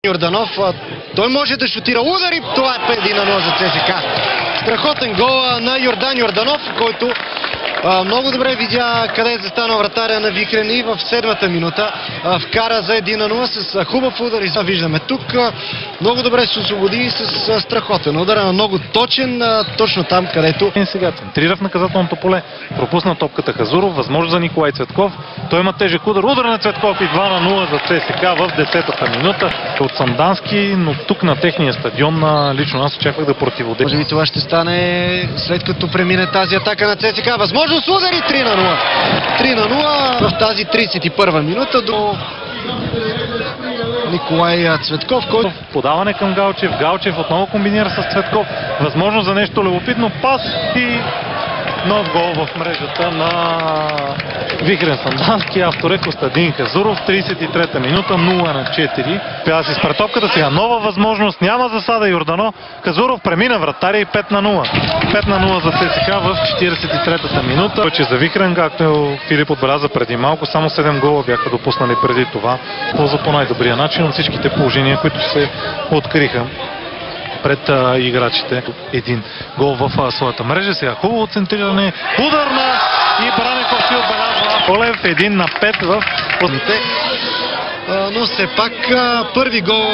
Йорданов, той може да шутира удари, това е 5-1 за ЦСКА. Страхотен гол на Йордан Йорданов, който много добре видя къде е застанал вратаря на Вихрен и в 7-та минута вкара за 1-0 с хубав удар. И виждаме тук, много добре се освободи с страхотен удар, много точен, точно там където. Сега центрира в наказателното поле, пропусна топката Хазуров, възможност за Николай Цветков. Той има тежък удар, удар на Цветков и 2-0 за ЦСКА в 10-та минута от Сандански, но тук на техния стадион лично аз очаквах да противодейства. Може би това ще стане след като премине тази атака на ЦСКА. Възможност удари 3-0. 3-0 в тази 31-а минута до Николай Цветков, който подаване към Галчев. Галчев отново комбинира с Цветков. Възможност за нещо любопитно. Пас и нов гол в мрежата на Вихрен Сандански. Автор е Костадин Хазуров. 33-та минута, 0-4. Пя да си спре топката. Сега нова възможност. Няма засада Йордано. Хазуров премина вратаря и 5-0. 5-0 за ЦСКА в 43-та минута. Вече за Вихрен, както Филип отбеляза преди малко, само 7 гола бяха допуснали преди това. Полза по най-добрия начин от всичките положения, които се откриха пред играчите. Един гол в своята мрежа. Сега хубаво центриране. Ударна и Бранеков си отбелязва. Колев 1-5 в... но все пак първи гол